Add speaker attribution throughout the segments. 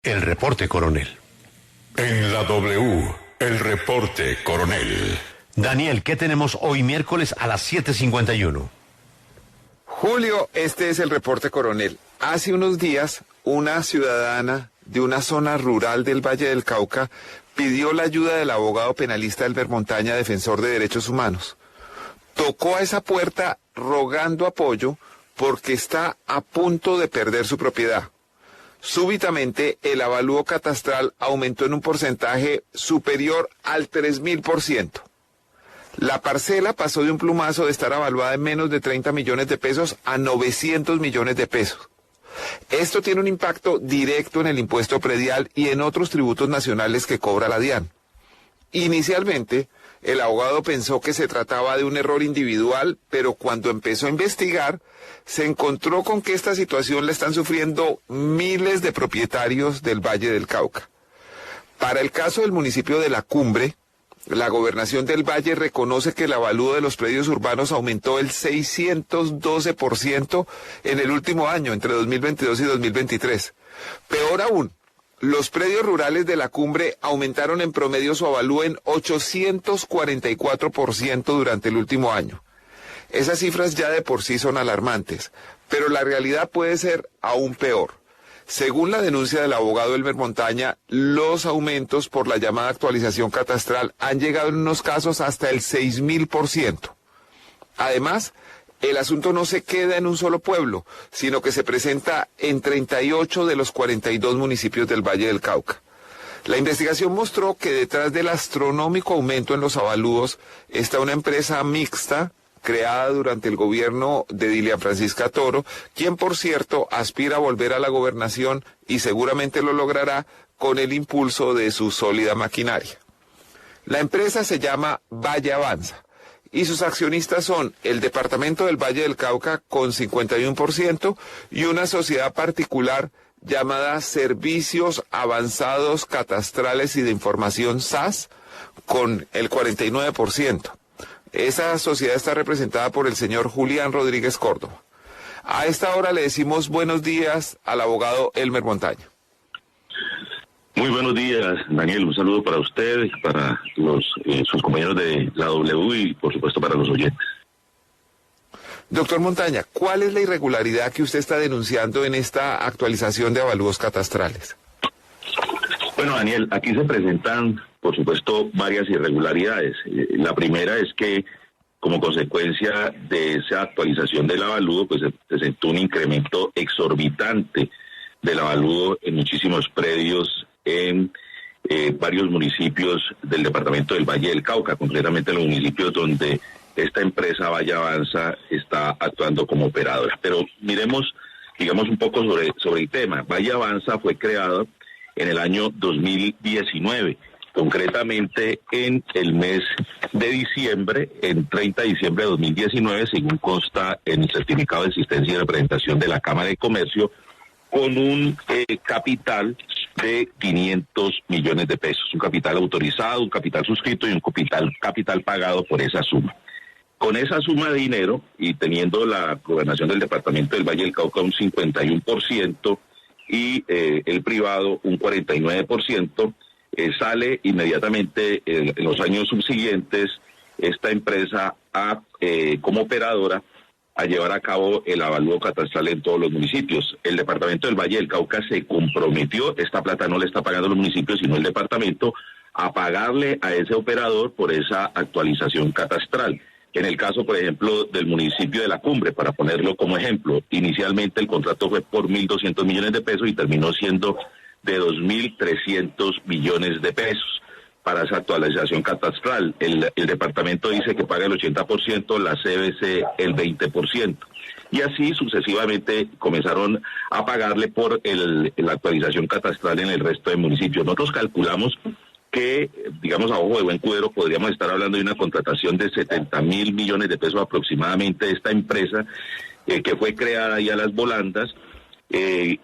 Speaker 1: El reporte, coronel.
Speaker 2: En la W, el reporte, coronel.
Speaker 1: Daniel, ¿qué tenemos hoy miércoles a las 7:51?
Speaker 3: Julio, este es el reporte, coronel. Hace unos días, una ciudadana de una zona rural del Valle del Cauca pidió la ayuda del abogado penalista Elmer Montaña, defensor de derechos humanos. Tocó a esa puerta rogando apoyo porque está a punto de perder su propiedad. Súbitamente, el avalúo catastral aumentó en un porcentaje superior al 3000%. La parcela pasó de un plumazo de estar avaluada en menos de 30 millones de pesos a 900 millones de pesos. Esto tiene un impacto directo en el impuesto predial y en otros tributos nacionales que cobra la DIAN. Inicialmente, el abogado pensó que se trataba de un error individual, pero cuando empezó a investigar, se encontró con que esta situación la están sufriendo miles de propietarios del Valle del Cauca. Para el caso del municipio de La Cumbre, la Gobernación del Valle reconoce que el avalúo de los predios urbanos aumentó el 612% en el último año, entre 2022 y 2023. Peor aún, los predios rurales de La Cumbre aumentaron en promedio su avalúo en 844% durante el último año. Esas cifras ya de por sí son alarmantes, pero la realidad puede ser aún peor. Según la denuncia del abogado Elmer Montaña, los aumentos por la llamada actualización catastral han llegado en unos casos hasta el 6000%. Además, el asunto no se queda en un solo pueblo, sino que se presenta en 38 de los 42 municipios del Valle del Cauca. La investigación mostró que detrás del astronómico aumento en los avalúos está una empresa mixta creada durante el gobierno de Dilian Francisca Toro, quien, por cierto, aspira a volver a la gobernación y seguramente lo logrará con el impulso de su sólida maquinaria. La empresa se llama Valle Avanza y sus accionistas son el Departamento del Valle del Cauca con 51% y una sociedad particular llamada Servicios Avanzados Catastrales y de Información SAS con el 49%. Esa sociedad está representada por el señor Julián Rodríguez Córdoba. A esta hora le decimos buenos días al abogado Elmer Montaña.
Speaker 4: Muy buenos días, Daniel. Un saludo para usted, para sus compañeros de la W y, por supuesto, para los oyentes.
Speaker 3: Doctor Montaña, ¿cuál es la irregularidad que usted está denunciando en esta actualización de avalúos catastrales?
Speaker 4: Bueno, Daniel, aquí se presentan, por supuesto, varias irregularidades. La primera es que, como consecuencia de esa actualización del avalúo, pues se presentó un incremento exorbitante del avalúo en muchísimos predios en varios municipios del departamento del Valle del Cauca, concretamente en los municipios donde esta empresa Valle Avanza está actuando como operadora. Pero miremos, digamos, un poco sobre el tema. Valle Avanza fue creado en el año 2019, concretamente en el mes de diciembre, en 30 de diciembre de 2019, según consta en el certificado de existencia y representación de la Cámara de Comercio, con un capital de 500 millones de pesos, un capital autorizado, un capital suscrito y un capital pagado por esa suma. Con esa suma de dinero y teniendo la gobernación del departamento del Valle del Cauca un 51%, y el privado un 49%, sale inmediatamente en los años subsiguientes esta empresa como operadora a llevar a cabo el avalúo catastral en todos los municipios. El departamento del Valle del Cauca se comprometió, esta plata no le está pagando los municipios, sino el departamento, a pagarle a ese operador por esa actualización catastral. En el caso, por ejemplo, del municipio de La Cumbre, para ponerlo como ejemplo, inicialmente el contrato fue por 1.200 millones de pesos y terminó siendo de 2.300 millones de pesos para esa actualización catastral. El departamento dice que paga el 80%, la CBC el 20%. Y así sucesivamente comenzaron a pagarle por la actualización catastral en el resto de municipios. Nosotros calculamos que, digamos, a ojo de buen cubero, podríamos estar hablando de una contratación de 70.000 millones de pesos aproximadamente de esta empresa, que fue creada ahí a las volandas,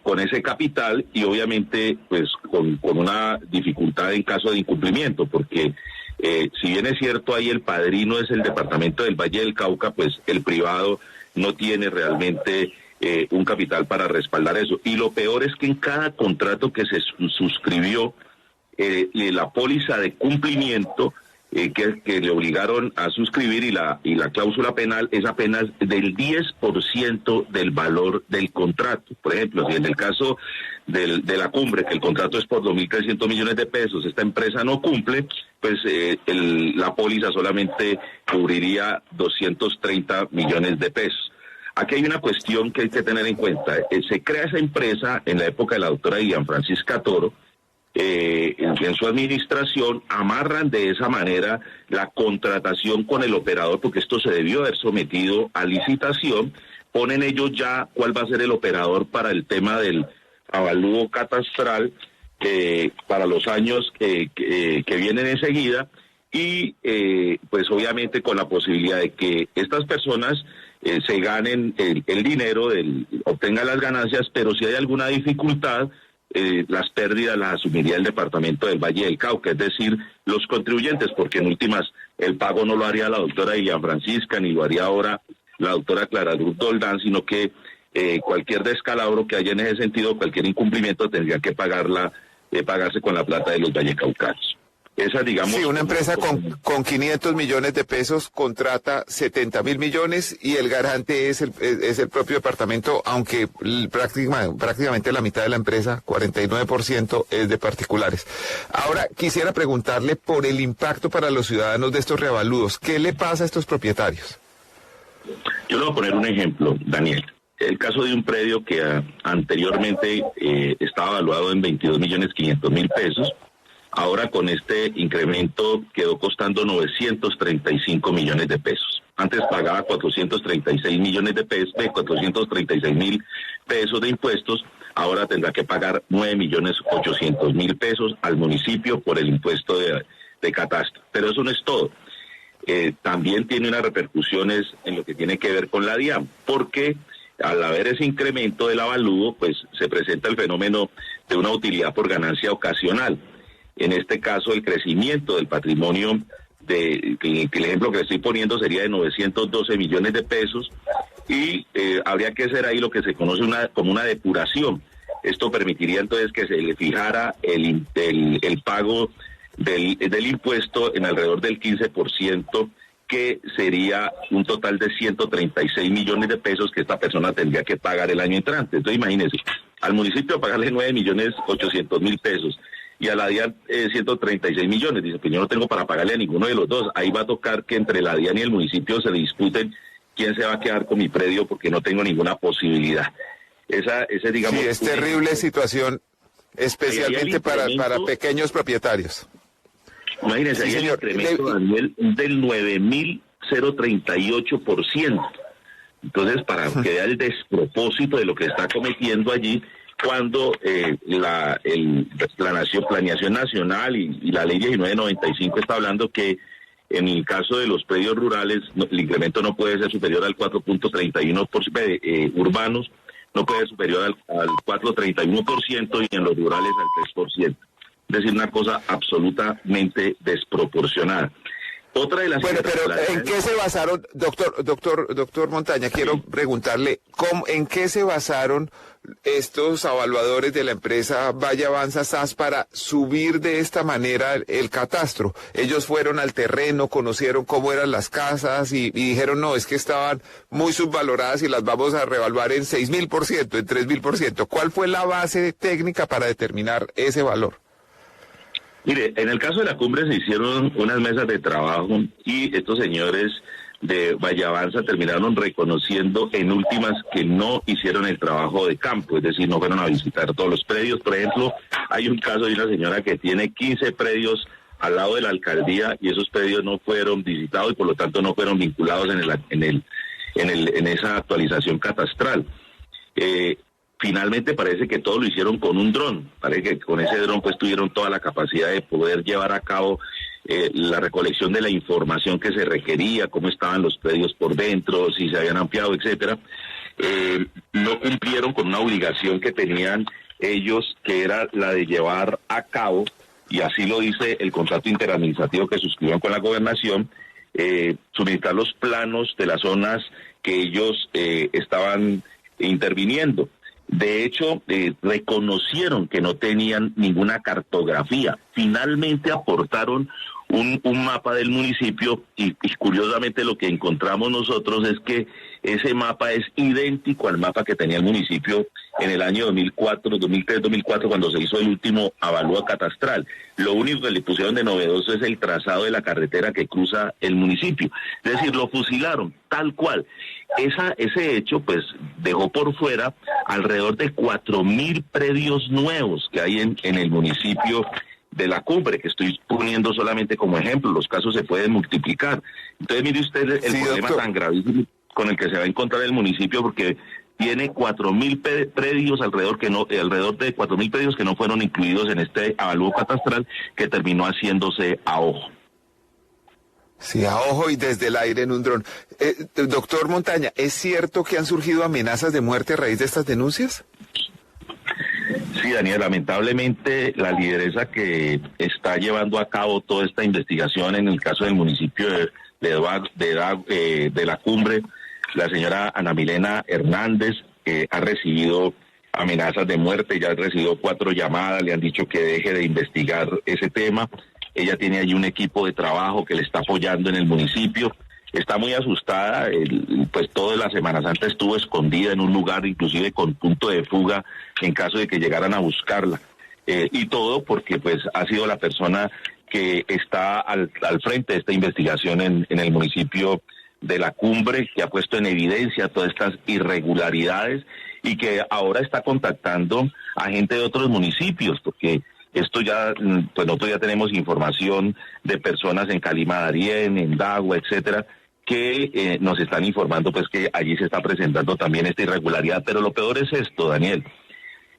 Speaker 4: con ese capital y obviamente pues con una dificultad en caso de incumplimiento, porque si bien es cierto ahí el padrino es el departamento del Valle del Cauca, pues el privado no tiene realmente un capital para respaldar eso. Y lo peor es que en cada contrato que se suscribió, la póliza de cumplimiento que le obligaron a suscribir y la cláusula penal es apenas del 10% del valor del contrato. Por ejemplo, si en el caso de la cumbre, que el contrato es por 2.300 millones de pesos, esta empresa no cumple, pues la póliza solamente cubriría 230 millones de pesos. Aquí hay una cuestión que hay que tener en cuenta. Se crea esa empresa en la época de la doctora Diana Francisca Toro. En su administración amarran de esa manera la contratación con el operador, porque esto se debió haber sometido a licitación. Ponen ellos ya cuál va a ser el operador para el tema del avalúo catastral para los años que vienen enseguida, y pues obviamente con la posibilidad de que estas personas se ganen el dinero, obtengan las ganancias, pero si hay alguna dificultad, las pérdidas las asumiría el departamento del Valle del Cauca, es decir, los contribuyentes, porque en últimas el pago no lo haría la doctora Diana Francisca, ni lo haría ahora la doctora Clara Luz Doldán, sino que cualquier descalabro que haya en ese sentido, cualquier incumplimiento tendría que pagarse con la plata de los vallecaucanos. Esa, digamos,
Speaker 3: sí, una empresa con 500 millones de pesos contrata 70.000 millones y el garante es el propio departamento, aunque prácticamente la mitad de la empresa, 49%, es de particulares. Ahora, quisiera preguntarle por el impacto para los ciudadanos de estos reavalúos. ¿Qué le pasa a estos propietarios?
Speaker 4: Yo le voy a poner un ejemplo, Daniel. El caso de un predio que anteriormente estaba evaluado en 22.500.000 pesos, ahora con este incremento quedó costando 935 millones de pesos. Antes pagaba 436 millones de pesos, 436.000 pesos de impuestos, ahora tendrá que pagar 9.800.000 pesos al municipio por el impuesto de catastro. Pero eso no es todo. También tiene unas repercusiones en lo que tiene que ver con la DIAN, porque al haber ese incremento del avalúo, pues se presenta el fenómeno de una utilidad por ganancia ocasional. En este caso, el crecimiento del patrimonio, que el ejemplo que le estoy poniendo sería de 912 millones de pesos, y habría que hacer ahí lo que se conoce como una depuración. Esto permitiría entonces que se le fijara el pago del impuesto en alrededor del 15%, que sería un total de 136 millones de pesos que esta persona tendría que pagar el año entrante. Entonces imagínense, al municipio pagarle 9.800.000 pesos y a la DIAN 136 millones. Dice, pues yo no tengo para pagarle a ninguno de los dos. Ahí va a tocar que entre la DIAN y el municipio se disputen quién se va a quedar con mi predio, porque no tengo ninguna posibilidad. Ese digamos...
Speaker 3: Sí, es terrible situación, especialmente para pequeños propietarios.
Speaker 4: Imagínense, sí, hay un incremento, Daniel, del 9.038%. Entonces, para que vea el despropósito de lo que está cometiendo allí, cuando la Planeación Nacional y la Ley 1995 está hablando que en el caso de los predios rurales el incremento no puede ser superior al 4.31%, urbanos no puede ser superior al 4.31%, y en los rurales al 3%. Es decir, una cosa absolutamente desproporcionada. Otra de las...
Speaker 3: Bueno, pero ¿en qué se basaron, doctor Montaña? Quiero preguntarle, ¿en qué se basaron estos evaluadores de la empresa Valle Avanza SAS para subir de esta manera el catastro? Ellos fueron al terreno, conocieron cómo eran las casas y dijeron, no, es que estaban muy subvaloradas y las vamos a revaluar en 6.000%, en 3.000%. ¿Cuál fue la base técnica para determinar ese valor?
Speaker 4: Mire, en el caso de la cumbre se hicieron unas mesas de trabajo y estos señores de Valle Avanza terminaron reconociendo en últimas que no hicieron el trabajo de campo, es decir, no fueron a visitar todos los predios. Por ejemplo, hay un caso de una señora que tiene 15 predios al lado de la alcaldía y esos predios no fueron visitados y por lo tanto no fueron vinculados en esa actualización catastral. Finalmente parece que todo lo hicieron con un dron. Parece que con ese dron pues tuvieron toda la capacidad de poder llevar a cabo la recolección de la información que se requería, cómo estaban los predios por dentro, si se habían ampliado, etcétera. No cumplieron con una obligación que tenían ellos, que era la de llevar a cabo, y así lo dice el contrato interadministrativo que suscribieron con la gobernación, suministrar los planos de las zonas que ellos estaban interviniendo. De hecho, reconocieron que no tenían ninguna cartografía. Finalmente aportaron un mapa del municipio y curiosamente lo que encontramos nosotros es que ese mapa es idéntico al mapa que tenía el municipio en el año 2003-2004 cuando se hizo el último avalúo catastral. Lo único que le pusieron de novedoso es el trazado de la carretera que cruza el municipio. Es decir, lo fusilaron tal cual. Ese hecho pues dejó por fuera alrededor de 4.000 predios nuevos que hay en el municipio de La Cumbre, que estoy poniendo solamente como ejemplo. Los casos se pueden multiplicar. Entonces mire usted el problema tan gravísimo con el que se va a encontrar el municipio, porque tiene 4.000 predios alrededor de 4.000 predios que no fueron incluidos en este avalúo catastral que terminó haciéndose a ojo.
Speaker 3: Sí, a ojo y desde el aire en un dron. Doctor Montaña, ¿es cierto que han surgido amenazas de muerte a raíz de estas denuncias?
Speaker 4: Sí, Daniel, lamentablemente la lideresa que está llevando a cabo toda esta investigación en el caso del municipio de La Cumbre, la señora Ana Milena Hernández, ha recibido amenazas de muerte, ya ha recibido 4 llamadas, le han dicho que deje de investigar ese tema. Ella tiene allí un equipo de trabajo que le está apoyando en el municipio. Está muy asustada, pues toda la Semana Santa estuvo escondida en un lugar, inclusive con punto de fuga en caso de que llegaran a buscarla. Y todo porque pues ha sido la persona que está al frente de esta investigación en el municipio de La Cumbre, que ha puesto en evidencia todas estas irregularidades y que ahora está contactando a gente de otros municipios, porque esto ya, pues nosotros ya tenemos información de personas en Calima Darién, en Dagua, etcétera, que nos están informando pues que allí se está presentando también esta irregularidad. Pero lo peor es esto, Daniel.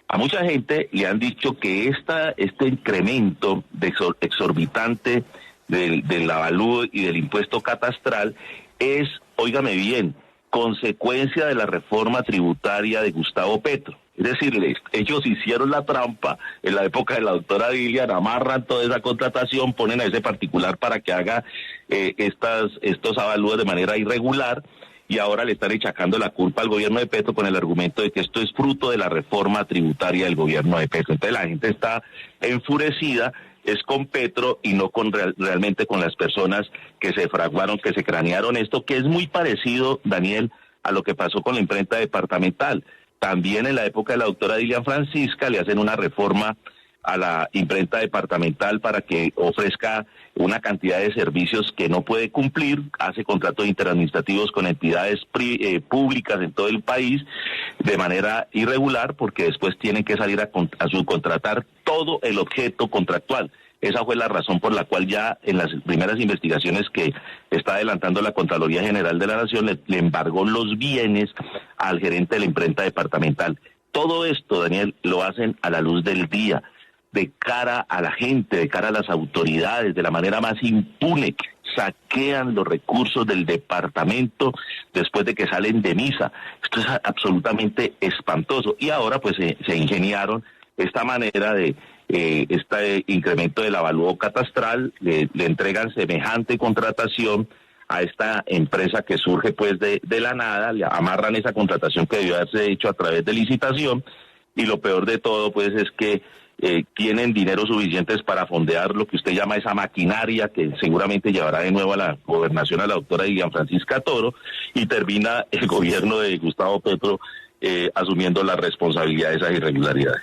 Speaker 4: A mucha gente le han dicho que este incremento de exorbitante del avalúo y del impuesto catastral es, óigame bien, consecuencia de la reforma tributaria de Gustavo Petro. Es decir, ellos hicieron la trampa en la época de la doctora Dilian, amarran toda esa contratación, ponen a ese particular para que haga estos avalúos de manera irregular, y ahora le están echacando la culpa al gobierno de Petro con el argumento de que esto es fruto de la reforma tributaria del gobierno de Petro. Entonces la gente está enfurecida, es con Petro y no realmente con las personas que se fraguaron, que se cranearon esto, que es muy parecido, Daniel, a lo que pasó con la imprenta departamental. También en la época de la doctora Dilian Francisca le hacen una reforma a la imprenta departamental para que ofrezca una cantidad de servicios que no puede cumplir, hace contratos interadministrativos con entidades públicas en todo el país de manera irregular, porque después tienen que salir a subcontratar todo el objeto contractual. Esa fue la razón por la cual ya en las primeras investigaciones que está adelantando la Contraloría General de la Nación le embargó los bienes al gerente de la imprenta departamental. Todo esto, Daniel, lo hacen a la luz del día, de cara a la gente, de cara a las autoridades, de la manera más impune. Saquean los recursos del departamento después de que salen de misa. Esto es absolutamente espantoso. Y ahora pues se ingeniaron esta manera de este incremento del avalúo catastral, le entregan semejante contratación a esta empresa que surge pues de la nada, le amarran esa contratación que debió haberse hecho a través de licitación, y lo peor de todo pues es que tienen dinero suficientes para fondear lo que usted llama esa maquinaria que seguramente llevará de nuevo a la gobernación a la doctora Dilian Francisca Toro, y termina el gobierno de Gustavo Petro asumiendo la responsabilidad de esas irregularidades.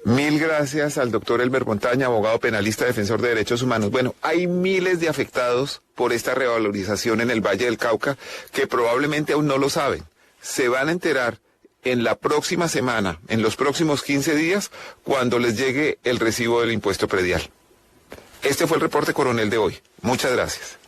Speaker 3: Mil gracias al doctor Elmer Montaña, abogado penalista, defensor de derechos humanos. Bueno, hay miles de afectados por esta revalorización en el Valle del Cauca que probablemente aún no lo saben. Se van a enterar en la próxima semana, en los próximos 15 días, cuando les llegue el recibo del impuesto predial. Este fue el reporte coronel de hoy. Muchas gracias.